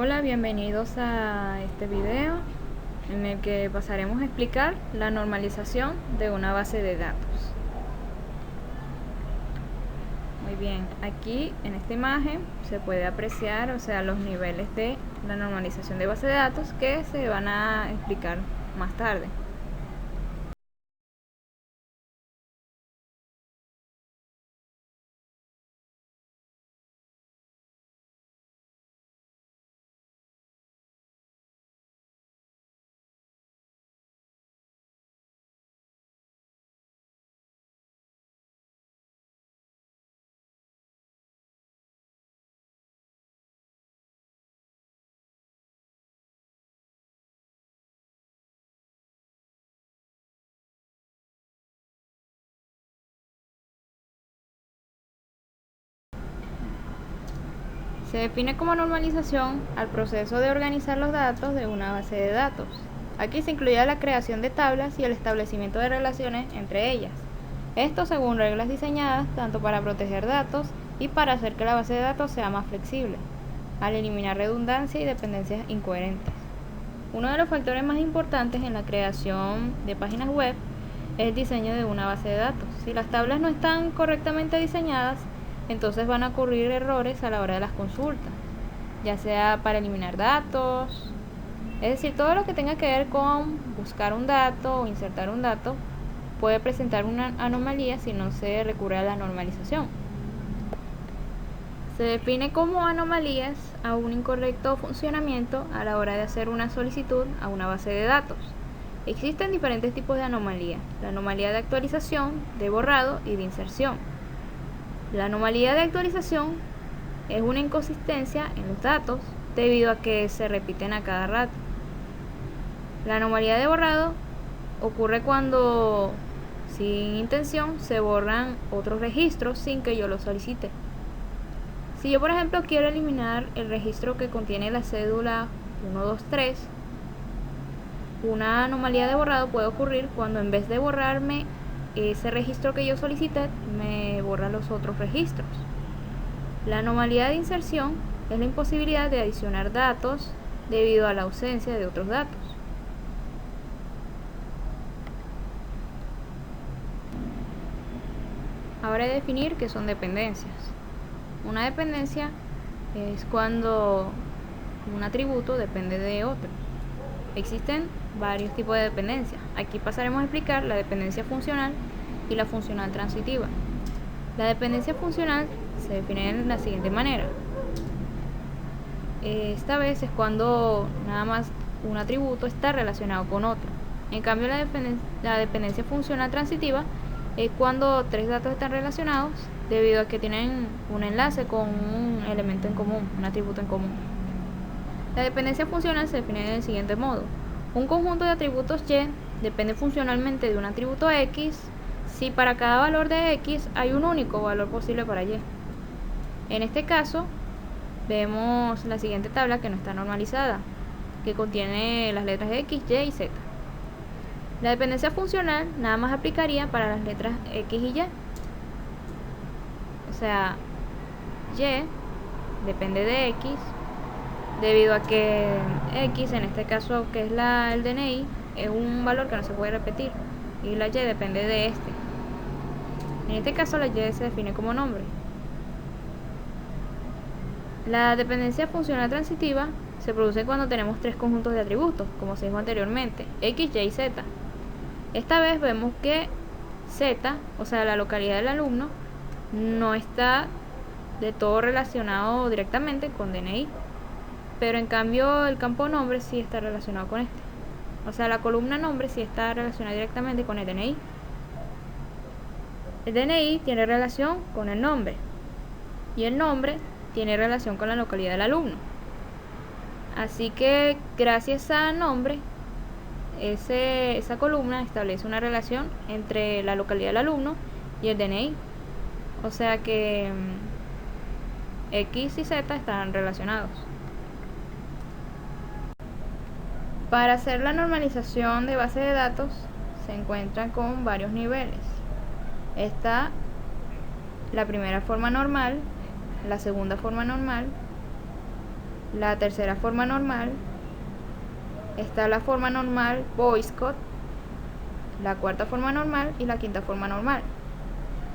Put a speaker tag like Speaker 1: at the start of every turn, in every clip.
Speaker 1: Hola, bienvenidos a este video en el que pasaremos a explicar la normalización de una base de datos. Muy bien, aquí en esta imagen se puede apreciar, los niveles de la normalización de base de datos que se van a explicar más tarde. Se define como normalización al proceso de organizar los datos de una base de datos. Aquí se incluye la creación de tablas y el establecimiento de relaciones entre ellas. Esto según reglas diseñadas tanto para proteger datos y para hacer que la base de datos sea más flexible, al eliminar redundancia y dependencias incoherentes. Uno de los factores más importantes en la creación de páginas web es el diseño de una base de datos. Si las tablas no están correctamente diseñadas, entonces van a ocurrir errores a la hora de las consultas, ya sea para eliminar datos, es decir, todo lo que tenga que ver con buscar un dato o insertar un dato puede presentar una anomalía si no se recurre a la normalización. Se define como anomalías a un incorrecto funcionamiento a la hora de hacer una solicitud a una base de datos. Existen diferentes tipos de anomalía: la anomalía de actualización, de borrado y de inserción. La anomalía de actualización es una inconsistencia en los datos debido a que se repiten a cada rato. La anomalía de borrado ocurre cuando, sin intención, se borran otros registros sin que yo lo solicite. Si yo, por ejemplo, quiero eliminar el registro que contiene la cédula 123, una anomalía de borrado puede ocurrir cuando, en vez de borrarme ese registro que yo solicité, me borra los otros registros. La anomalía de inserción es la imposibilidad de adicionar datos debido a la ausencia de otros datos. Ahora hay que definir qué son dependencias. Una dependencia es cuando un atributo depende de otro. Existen varios tipos de dependencias. Aquí pasaremos a explicar la dependencia funcional y la funcional transitiva. La dependencia funcional se define de la siguiente manera. Esta vez es cuando nada más un atributo está relacionado con otro. En cambio, la dependencia funcional transitiva es cuando tres datos están relacionados debido a que tienen un enlace con un elemento en común, un atributo en común. La dependencia funcional se define del siguiente modo: un conjunto de atributos Y depende funcionalmente de un atributo X si para cada valor de X hay un único valor posible para Y. En este caso, vemos la siguiente tabla que no está normalizada, que contiene las letras X, Y y Z. La dependencia funcional nada más aplicaría para las letras X y Y. O sea, Y depende de X debido a que X, en este caso que es el DNI, es un valor que no se puede repetir, y la Y depende de este. En este caso la Y se define como nombre. La dependencia funcional transitiva se produce cuando tenemos tres conjuntos de atributos, como se dijo anteriormente, X, Y y Z. Esta vez vemos que Z, o sea la localidad del alumno, no está de todo relacionado directamente con DNI, pero en cambio el campo nombre sí está relacionado con este. O sea, la columna nombre sí está relacionada directamente con el DNI. El DNI tiene relación con el nombre y el nombre tiene relación con la localidad del alumno. Así que gracias a nombre, esa columna establece una relación entre la localidad del alumno y el DNI. O sea que X y Z están relacionados. Para hacer la normalización de base de datos se encuentran con varios niveles. Está la primera forma normal, la segunda forma normal, la tercera forma normal, está la forma normal Boycott, la cuarta forma normal y la quinta forma normal.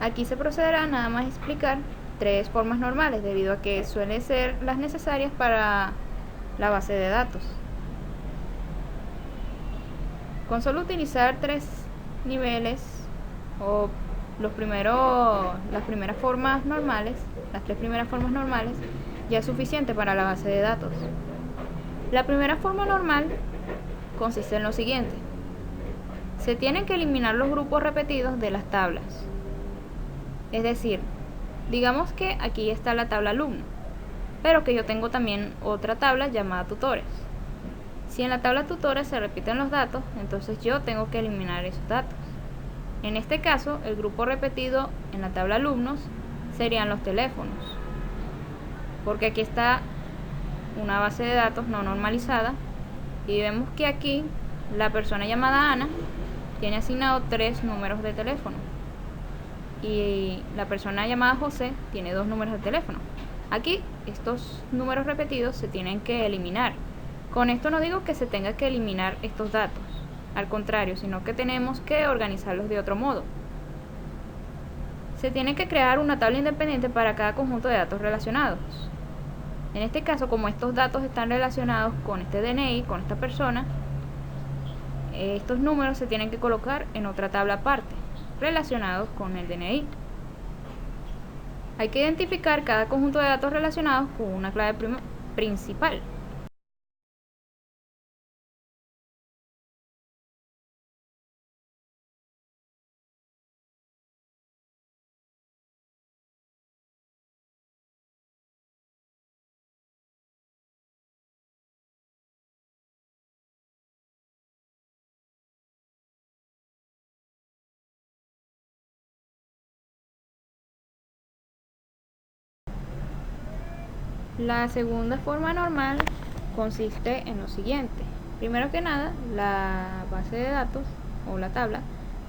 Speaker 1: Aquí se procederá nada más a explicar 3 formas normales, debido a que suelen ser las necesarias para la base de datos. Con solo utilizar 3 niveles o las primeras formas normales, las 3 primeras formas normales, ya es suficiente para la base de datos. La primera forma normal consiste en lo siguiente: se tienen que eliminar los grupos repetidos de las tablas. Es decir, digamos que aquí está la tabla alumno, pero que yo tengo también otra tabla llamada tutores. Si en la tabla tutores se repiten los datos, entonces yo tengo que eliminar esos datos. En este caso, el grupo repetido en la tabla alumnos serían los teléfonos, porque aquí está una base de datos no normalizada y vemos que aquí la persona llamada Ana tiene asignado 3 números de teléfono y la persona llamada José tiene 2 números de teléfono. Aquí estos números repetidos se tienen que eliminar. Con esto no digo que se tenga que eliminar estos datos, al contrario, sino que tenemos que organizarlos de otro modo. Se tiene que crear una tabla independiente para cada conjunto de datos relacionados. En este caso, como estos datos están relacionados con este DNI, con esta persona, estos números se tienen que colocar en otra tabla aparte, relacionados con el DNI. Hay que identificar cada conjunto de datos relacionados con una clave principal. La segunda forma normal consiste en lo siguiente: primero que nada, la base de datos o la tabla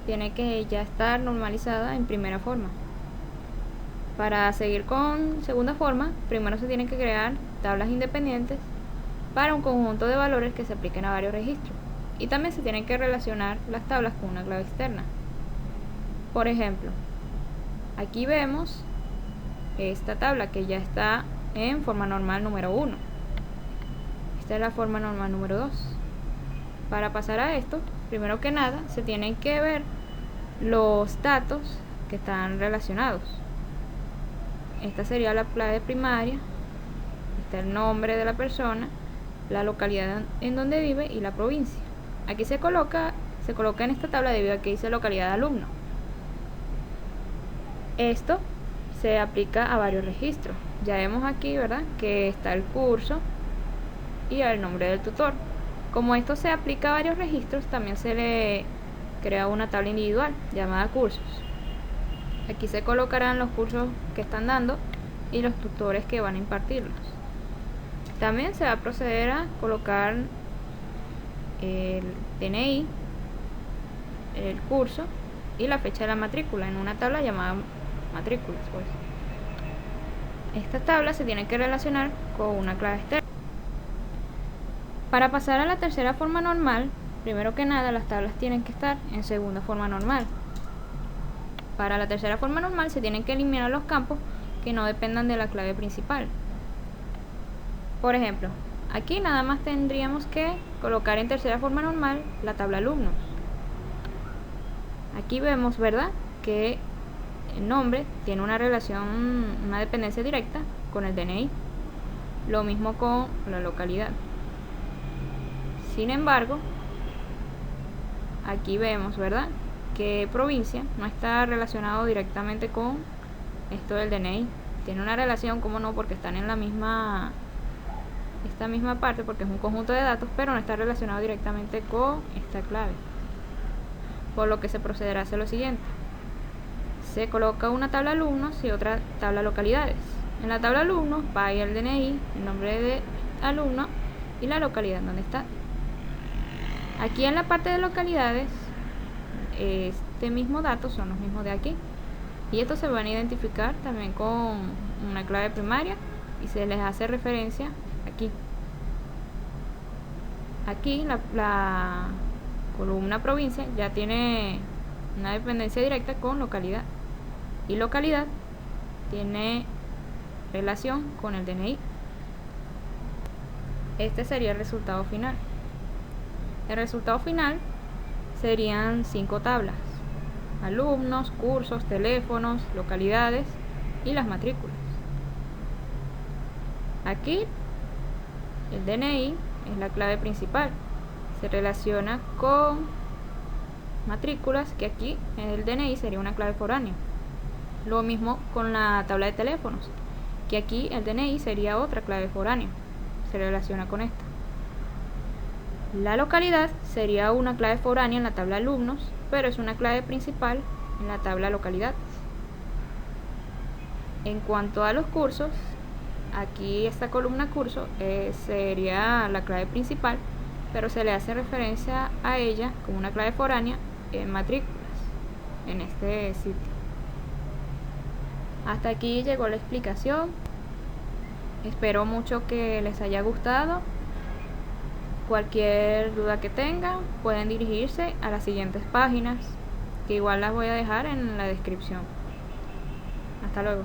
Speaker 1: tiene que ya estar normalizada en primera forma. Para seguir con segunda forma, primero se tienen que crear tablas independientes para un conjunto de valores que se apliquen a varios registros, y también se tienen que relacionar las tablas con una clave externa. Por ejemplo, aquí vemos esta tabla que ya está en forma normal número 1. Esta es la forma normal número 2. Para pasar a esto, primero que nada, se tienen que ver los datos que están relacionados. Esta sería la clave primaria, está el nombre de la persona, la localidad en donde vive y la provincia. Aquí se coloca en esta tabla debido a que dice localidad de alumno. Esto se aplica a varios registros. Ya vemos aquí, ¿verdad?, que está el curso y el nombre del tutor. Como esto se aplica a varios registros, también se le crea una tabla individual llamada cursos. Aquí se colocarán los cursos que están dando y los tutores que van a impartirlos. También se va a proceder a colocar el DNI, el curso y la fecha de la matrícula en una tabla llamada matrículas, pues. Esta tabla se tiene que relacionar con una clave externa. Para pasar a la tercera forma normal, primero que nada las tablas tienen que estar en segunda forma normal. Para la tercera forma normal se tienen que eliminar los campos que no dependan de la clave principal. Por ejemplo, aquí nada más tendríamos que colocar en tercera forma normal la tabla alumnos. Aquí vemos, ¿verdad?, que el nombre tiene una relación, una dependencia directa con el DNI. Lo mismo con la localidad. Sin embargo, aquí vemos, ¿verdad?, que provincia no está relacionado directamente con esto del DNI. Tiene una relación, como no, porque están en esta misma parte, porque es un conjunto de datos, pero no está relacionado directamente con esta clave. Por lo que se procederá a hacer lo siguiente: se coloca una tabla alumnos y otra tabla localidades. En la tabla alumnos va a ir el DNI, el nombre de alumno y la localidad en donde está. Aquí en la parte de localidades, este mismo dato son los mismos de aquí, y estos se van a identificar también con una clave primaria y se les hace referencia Aquí la columna provincia ya tiene una dependencia directa con localidad, y localidad tiene relación con el DNI. Este sería el resultado final. El resultado final serían 5 tablas: alumnos, cursos, teléfonos, localidades y las matrículas. Aquí el DNI es la clave principal, se relaciona con matrículas, que aquí en el DNI sería una clave foránea. Lo mismo con la tabla de teléfonos, que aquí el DNI sería otra clave foránea, se relaciona con esta. La localidad sería una clave foránea en la tabla alumnos, pero es una clave principal en la tabla localidad. En cuanto a los cursos, aquí esta columna curso sería la clave principal, pero se le hace referencia a ella como una clave foránea en matrículas en este sitio. Hasta aquí llegó la explicación. Espero mucho que les haya gustado. Cualquier duda que tengan, pueden dirigirse a las siguientes páginas, que igual las voy a dejar en la descripción. Hasta luego.